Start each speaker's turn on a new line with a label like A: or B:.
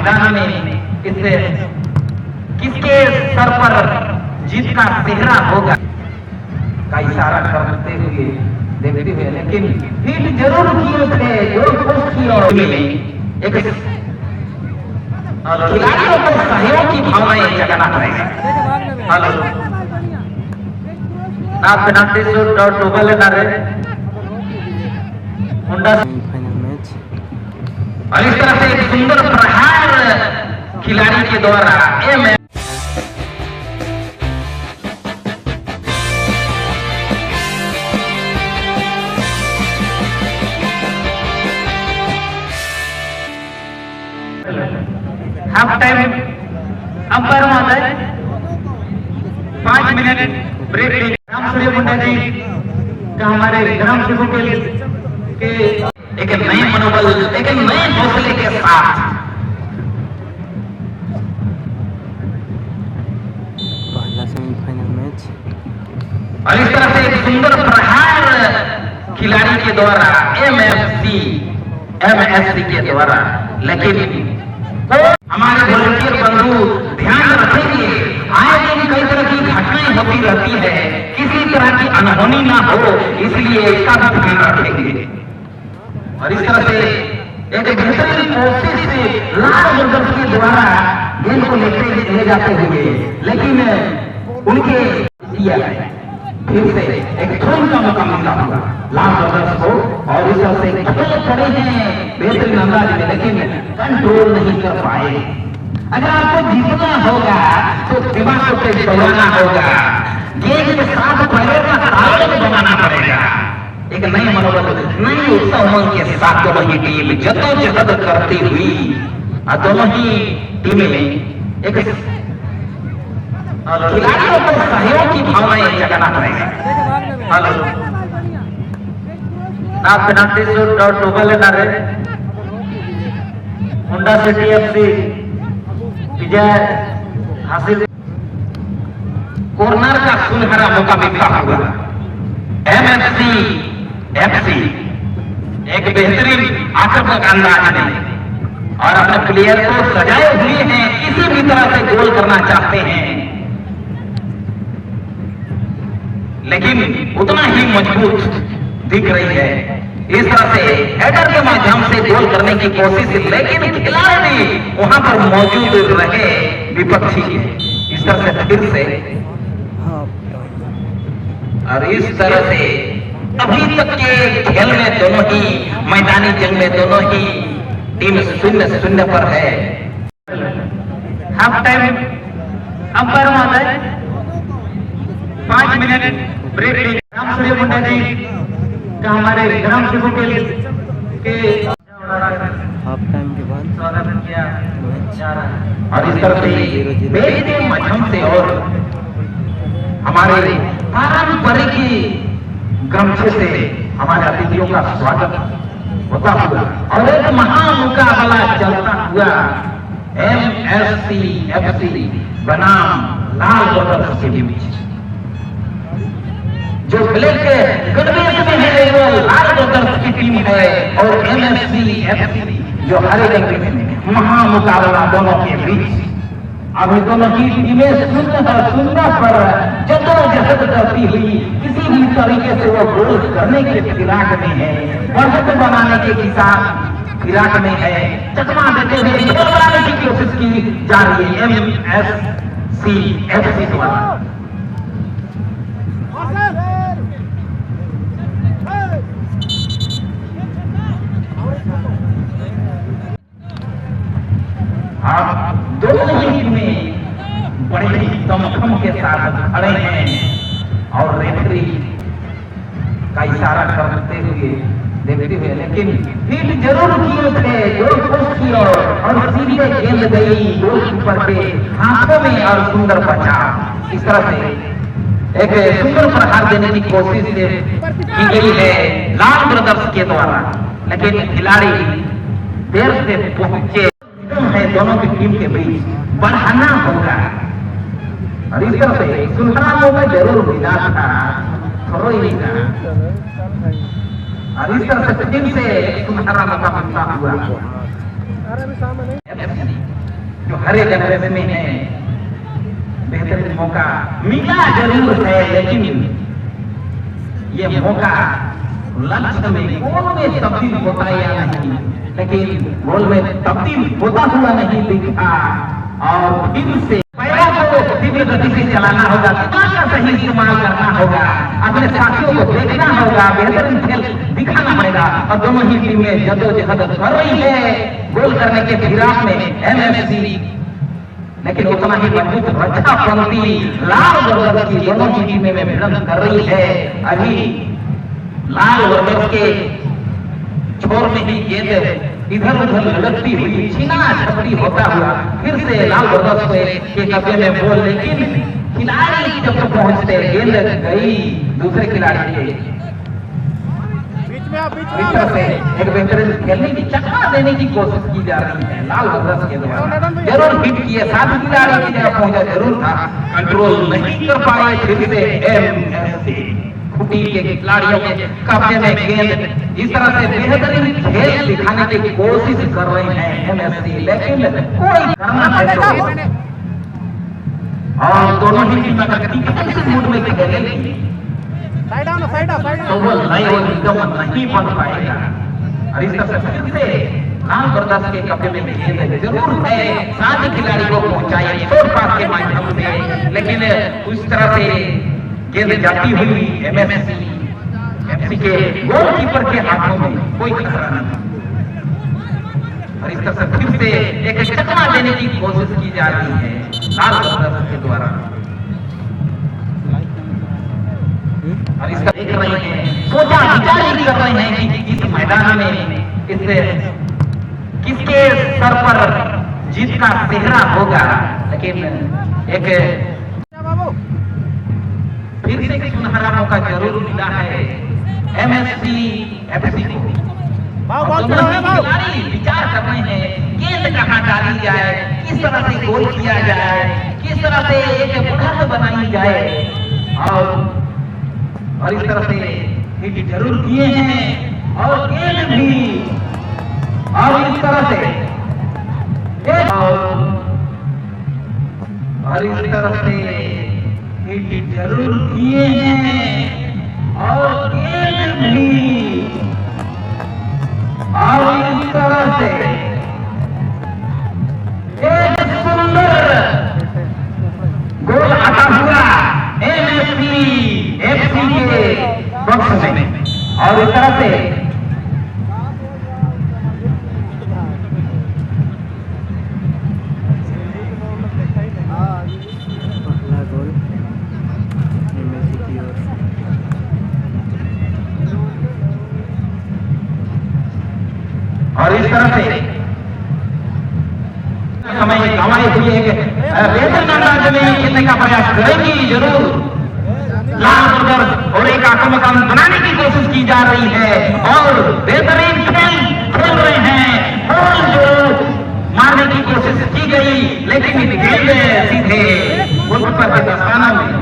A: मैदान में इससे किसके सर पर जीत का सेहरा होगा का इशारा करते हुए देखते हुए, लेकिन हिट जरूर किए थे एक खिलाड़ियों को सहयोग की भावनाएं जगाना पड़ेगा। हेलो ना पेनाल्टी शूट और डबल ना रहे
B: फाइनल मैच।
A: और इस तरह से एक सुंदर प्रहार खिलाड़ी के द्वारा हाफ टाइम अंपायर महोदय 5 मिनट ब्रेक लेंगे। राम सूर्य मुंडा जी का हमारे ग्राम सेवक के एक नए मनोबल, एक नए हौसले के साथ
B: पहला सेमीफाइनल मैच।
A: और इस तरह से एक सुंदर प्रहार खिलाड़ी के द्वारा एमएससी के द्वारा, लेकिन हमारे वॉलंटियर बंधु ध्यान रखेंगे, आए दिन कई तरह की घटनाएं होती रहती है, किसी तरह की अनहोनी ना हो, इसलिए इसका भी ध्यान रखेंगे। और इस तरह से एक बेहतरीन कोशिश से लाल बर्डर्स के द्वारा गेंद को ले जाते हुए, लेकिन उनके फिर से एक थ्रोइंग का मौका मिलता हुआ लाल बर्डर्स को, और इस तरह से खेल खड़े हैं बेहतरीन अंदाज में, लेकिन कंट्रोल नहीं कर पाए। अगर आपको जीतना होगा तो दिमाग को तेज दौड़ाना होगा, गेंद के साथ पैरों का तालमेल बनाना पड़ेगा। एक नई मनोबल, नई उत्साह के साथ दोनों ही टीम जद्दोजहद करती हुई, दोनों ही टीमें एक खिलाड़ियों को सहयोग की भावनाएं जगाना पड़ेगा। हेलो ना पेनाल्टी शूट और डबल ना रहे मुंडा सिटी एफसी विजय हासिल। कॉर्नर का सुनहरा मौका मिलता हुआ एमएफसी एफसी एक बेहतरीन आक्रामक अंदाज में और अपने प्लेयर को सजाए हुए हैं, किसी भी तरह से गोल करना चाहते हैं, लेकिन उतना ही मजबूत दिख रही है। इस तरह से हेडर के माध्यम से गोल करने की कोशिश, लेकिन खिलाड़ी वहां पर मौजूद रहे विपक्षी। इस तरह से फिर से और इस तरह से अभी तक के खेल में दोनों ही मैदानी जंग में दोनों ही टीम 0-0 पर है। हाफ टाइम अंपायर महोदय 5 मिनट ब्रेक लेंगे। राम सूर्य मुंडा जी का हमारे ग्राम सेवक के
B: हाफ टाइम के बाद
A: स्वागत किया। और इस तरह से बेहतरीन माध्यम से और हमारे पारंपरिक गमछे से हमारे अतिथियों का स्वागत होता हुआ और एक महामुकाबला चलता हुआ एमएससी एफसी बनाम लाल बर्डर्स के बीच, जो ब्लैक गणवेश में है वो लाल बर्डर्स की टीम है, और एमएससी एफसी जो हरे गणवेश में, महामुकाबला दोनों के बीच। अभी दोनों की टीमें सुंदर पर जद्दोजहद करती हुई किसी भी तरीके से वो गोल करने के फिराक में है, बढ़त बनाने के फिराक में है, चकमा देते हुए गोल बनाने की कोशिश की जा रही है एमएससी एफसी द्वारा। आप दोनों ही टीमें बड़े ही दमखम के साथ खड़े हैं और रेफरी का इशारा करते हुए देखते हुए, लेकिन हिट जरूर किए थे गोल पोस्ट की ओर, और सीधे गेंद गई गोलकीपर के हाथों में और सुंदर बचाव। इस तरह से एक सुंदर प्रहार देने की कोशिश की गई है लाल ब्रदर्स के द्वारा, लेकिन खिलाड़ी देर से पहुंचे है दोनों की टीम के बीच, बढ़ाना होगा। और इस तरह से सुनहरा मौका जरूर मिला था, थ्रोइंग का, और इस तरह से फिर से सुनहरा मौका मिलता हुआ जो हर एक जनरेशन में है, बेहतरीन मौका मिला जरूर है, लेकिन ये मौका लक्ष्य में गोल में तब्दील होता या नहीं, लेकिन गोल में तब्दील होता हुआ नहीं दिखा। और फिर से पैरों को तीव्र गति से चलाना होगा, दिमाग का सही इस्तेमाल करना होगा, अपने साथियों को देखना होगा, बेहतरीन खेल दिखाना पड़ेगा। और दोनों ही टीमें जद्दोजहद कर रही है गोल करने के फिराक में एमएफसी, लेकिन उतना ही मजबूत रक्षा पंक्ति लाल वर्गस की दोनों ही टीमें में भिड़ंत कर रही है। अभी लाल वर्गस के छोर में ही गेंद इधर उधर लड़ती हुई छीना झपटी होता हुआ फिर से लाल वर्गस के कब्जे में बोल, लेकिन खिलाड़ी जब तक पहुंचते गेंद गई दूसरे खिलाड़ी के बीच से एक बेहतरीन खेलने की चकमा देने की कोशिश की जा रही है लाल वर्गस के द्वारा। जरूर हिट किए, साथ खिलाड़ी की जगह पहुंचा जरूर था, कंट्रोल नहीं कर पाए। फिर से एमएफसी खूटी के खिलाड़ियों के कब्जे में गेंद, इस तरह से बेहतरीन खेल दिखाने की कोशिश कर रहे हैं एमएफसी, लेकिन कोई करना है तो। और दोनों ही टीम अगर डिफेंसिव मूड में खेलेंगी तो वो नए निगम नहीं बन पाएगा। और इस तरह से फिर से लाल वर्गस के कब्जे में गेंद जरूर है, साथ खिलाड़ी को पहुंचाए शॉर्ट पास के माध्यम से, लेकिन उस तरह से गेंद जाती हुई एमएफसी के गोलकीपर के हाथों में कोई खतरा नहीं। और इस तरह से फिर से एक चकमा देने की कोशिश की जा रही है लाल वर्गस के द्वारा। और इसका देख रहे हैं, सोचा विचार ही कर रहे हैं कि इस मैदान में इससे किसके सर पर जीत का सेहरा होगा, लेकिन एक फिर से एक सुनहरा मौका जरूर मिला है एमएफसी को। खिलाड़ी विचार कर रहे हैं गेंद कहाँ डाली जाए, किस तरह से गोल किया जाए, किस तरह से एक बढ़त बनाई जाए। और इस तरह से हिट जरूर किए हैं और गेंद भी, और इस तरह से और इस तरह से हिट जरूर किए हैं और गेंद भी, और इस तरह से एक सुंदर गोल आता हुआ एमएफसी के बॉक्स में। और इस तरह से
B: पहला गोल एमएफसी की ओर।
A: और इस तरह से समय गंवाई हुई है, बेहतर अंदाज में खेलने का प्रयास करेंगी जरूर लाल वर्गस, और एक आक्रामक बनाने की कोशिश की जा रही है और बेहतरीन खेल रहे हैं। बॉल जो मारने की कोशिश की गई, लेकिन गेंद सीधे गोलकीपर के दस्ताना में